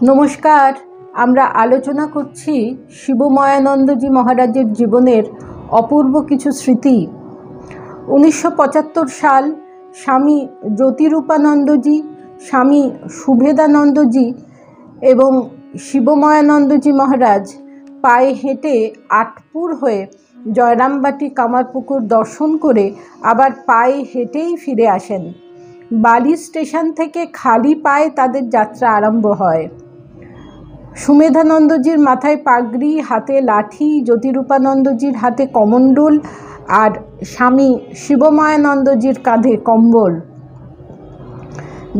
নমস্কার। আমরা আলোচনা করছি শিবময়ানন্দজি মহারাজের জীবনের অপূর্ব কিছু স্মৃতি। 1975 সাল স্বামী জ্যোতিরূপানন্দজি, স্বামী শুভেদানন্দজি এবং শিবময়ানন্দজি মহারাজ পায়ে হেঁটে আটপুর হয়ে জয়রামবাটি কামারপুকুর দর্শন করে আবার পায়ে হেঁটেই ফিরে আসেন। বালি স্টেশন থেকে খালি পায়ে তাদের যাত্রা আরম্ভ হয়। সুমেধানন্দজির মাথায় পাগড়ি, হাতে লাঠি, জ্যোতিরূপানন্দজির হাতে কমণ্ডল আর স্বামী শিবময়ানন্দজির কাঁধে কম্বল।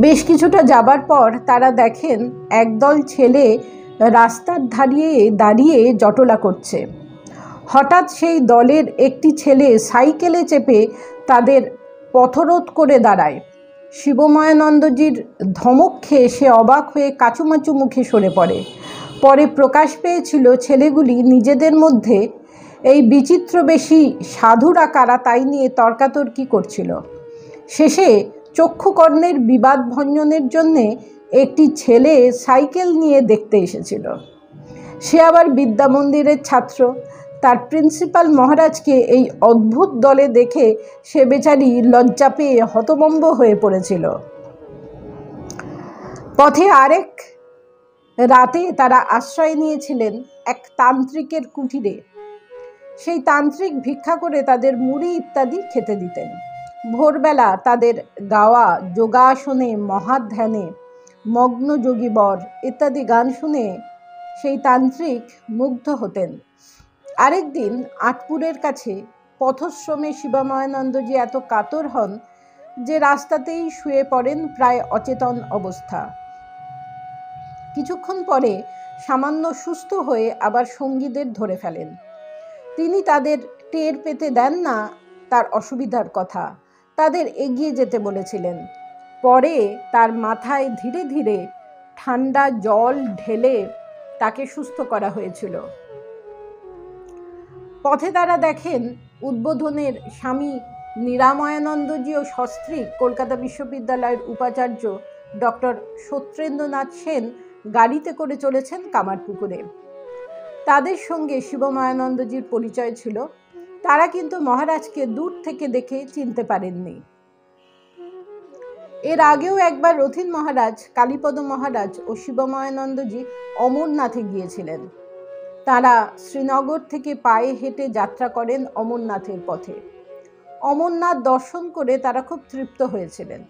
বেশ কিছুটা যাবার পর তারা দেখেন একদল ছেলে রাস্তার দাঁড়িয়ে জটলা করছে। হঠাৎ সেই দলের একটি ছেলে সাইকেলে চেপে তাদের পথরোধ করে দাঁড়ায়। শিবময়ানন্দজির ধমক খেয়ে সে অবাক হয়ে কাচুমাচু মুখে সরে পড়ে। পরে প্রকাশ পেয়েছিল ছেলেগুলি নিজেদের মধ্যে এই বিচিত্রবেশী সাধুরা কারা তাই নিয়ে তর্কাতর্কি করছিল। শেষে চক্ষুকর্ণের বিবাদ ভঞ্জনের জন্যে একটি ছেলে সাইকেল নিয়ে দেখতে এসেছিল। সে আবার বিদ্যা মন্দিরের ছাত্র। তার প্রিন্সিপাল মহারাজকে এই অদ্ভুত দলে দেখে সে বেচারি লজ্জা পেয়ে হতভম্ব হয়ে পড়েছিল। পথে আরেক রাতে তারা আশ্রয় নিয়েছিলেন এক তান্ত্রিকের কুটিরে। সেই তান্ত্রিক ভিক্ষা করে তাদের মুড়ি ইত্যাদি খেতে দিতেন। ভোরবেলা তাদের গাওয়া যোগাসনে, মহাধ্যানে, মগ্ন যোগীবর ইত্যাদি গান শুনে সেই তান্ত্রিক মুগ্ধ হতেন। আরেকদিন আটপুরের কাছে পথশ্রমে শিবময়ানন্দজি এত কাতর হন যে রাস্তাতেই শুয়ে পড়েন প্রায় অচেতন অবস্থা। কিছুক্ষণ পরে সামান্য সুস্থ হয়ে আবার সঙ্গীদের ধরে ফেলেন। তিনি তাদের টের পেতে দেন না তার অসুবিধার কথা, তাদের এগিয়ে যেতে বলেছিলেন। পরে তার মাথায় ধীরে ধীরে ঠান্ডা জল ঢেলে তাকে সুস্থ করা হয়েছিল। পথে তারা দেখেন উদ্বোধনের স্বামী নিরাময়ানন্দজি ও সস্ত্রীক কলকাতা বিশ্ববিদ্যালয়ের উপাচার্য ডক্টর সত্যেন্দ্রনাথ সেন গাড়িতে করে চলেছেন কামারপুকুরে। তাদের সঙ্গে শিবময়ানন্দজির পরিচয় ছিল। তারা কিন্তু মহারাজকে দূর থেকে দেখে চিনতে পারেননি। এর আগেও একবার রথীন মহারাজ, কালীপদ মহারাজ ও শিবময়ানন্দজি অমরনাথে গিয়েছিলেন। তারা শ্রীনগর থেকে পায়ে হেঁটে যাত্রা করেন অমরনাথের পথে। অমরনাথ দর্শন করে তারা খুব তৃপ্ত হয়েছিলেন।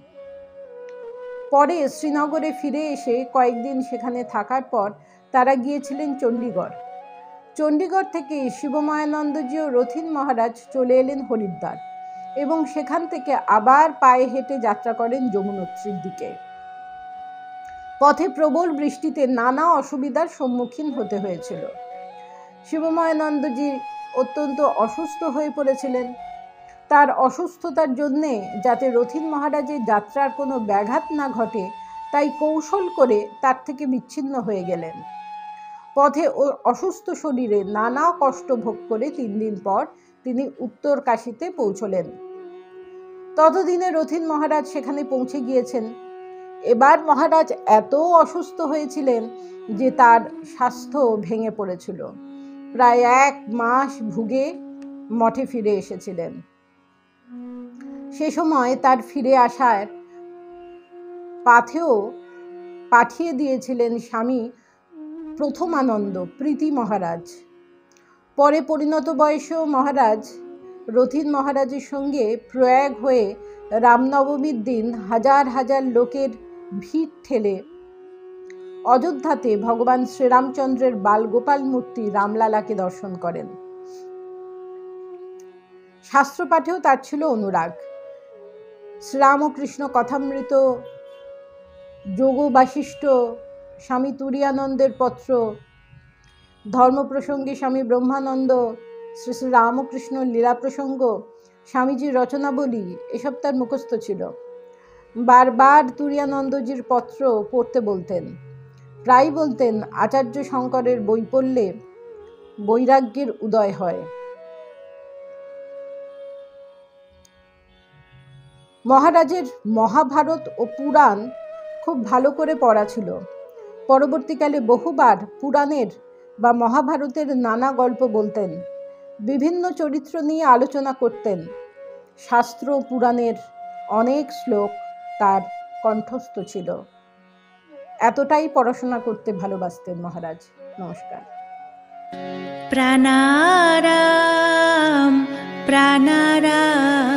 পরে শ্রীনগরে ফিরে এসে কয়েকদিন সেখানে থাকার পর তারা গিয়েছিলেন চণ্ডীগড়। চণ্ডীগড় থেকে শিবময়ানন্দজি ও রথীন মহারাজ চলে এলেন হরিদ্বার এবং সেখান থেকে আবার পায়ে হেঁটে যাত্রা করেন যমুনোত্রীর দিকে। পথে প্রবল বৃষ্টিতে নানা অসুবিধার সম্মুখীন হতে হয়েছিল। শিবময়ানন্দজি অত্যন্ত অসুস্থ হয়ে পড়েছিলেন। তার অসুস্থতার জন্যে যাতে রথীন মহারাজের যাত্রার কোনো ব্যাঘাত না ঘটে তাই কৌশল করে তার থেকে বিচ্ছিন্ন হয়ে গেলেন। পথে অসুস্থ শরীরে নানা কষ্ট ভোগ করে 3 দিন পর তিনি উত্তর কাশীতে পৌঁছলেন। ততদিনে রথীন মহারাজ সেখানে পৌঁছে গিয়েছেন। এবার মহারাজ এত অসুস্থ হয়েছিলেন যে তার স্বাস্থ্য ভেঙে পড়েছিল। প্রায় 1 মাস ভুগে মঠে ফিরে এসেছিলেন। সে সময় তার ফিরে আসার পাথেও পাঠিয়ে দিয়েছিলেন স্বামী প্রথমানন্দ প্রীতি মহারাজ। পরে পরিণত বয়সেও মহারাজ রথীন মহারাজের সঙ্গে প্রয়াগ হয়ে রামনবমীর দিন হাজার হাজার লোকের ভিড় ঠেলে অযোধ্যাতে ভগবান শ্রীরামচন্দ্রের বালগোপাল মূর্তি রামলালাকে দর্শন করেন। শাস্ত্রপাঠেও তার ছিল অনুরাগ। শ্রীরামকৃষ্ণ কথামৃত, যোগ বাশিষ্ঠ, স্বামী তুরীয়ানন্দের পত্র, ধর্মপ্রসঙ্গে স্বামী ব্রহ্মানন্দ, শ্রী শ্রী রামকৃষ্ণ লীলা প্রসঙ্গ, স্বামীজির রচনাবলী এসব তার মুখস্থ ছিল। বারবার তুরীয়ানন্দজির পত্র পড়তে বলতেন। প্রায় বলতেন আচার্য শঙ্করের বই পড়লে বৈরাগ্যের উদয় হয়। মহারাজের মহাভারত ও পুরাণ খুব ভালো করে পড়া ছিল। পরবর্তীকালে বহুবার পুরাণের বা মহাভারতের নানা গল্প বলতেন, বিভিন্ন চরিত্র নিয়ে আলোচনা করতেন। শাস্ত্র পুরাণের অনেক শ্লোক তার কণ্ঠস্থ ছিল। এতটাই পড়াশোনা করতে ভালোবাসতেন মহারাজ। নমস্কার। প্রাণারাম প্রাণারাম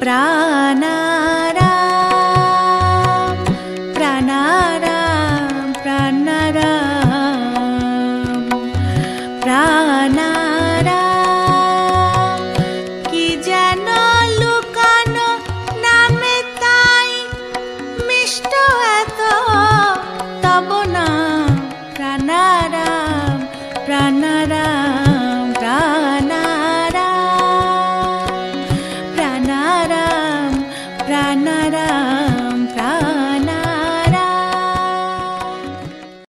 প্রাণারাম প্রাণারাম প্রাণারাম প্রাণারাম। কি যেন লুকানো নামে তাই মিষ্ট এত তব নাম প্রাণারাম প্রাণারাম।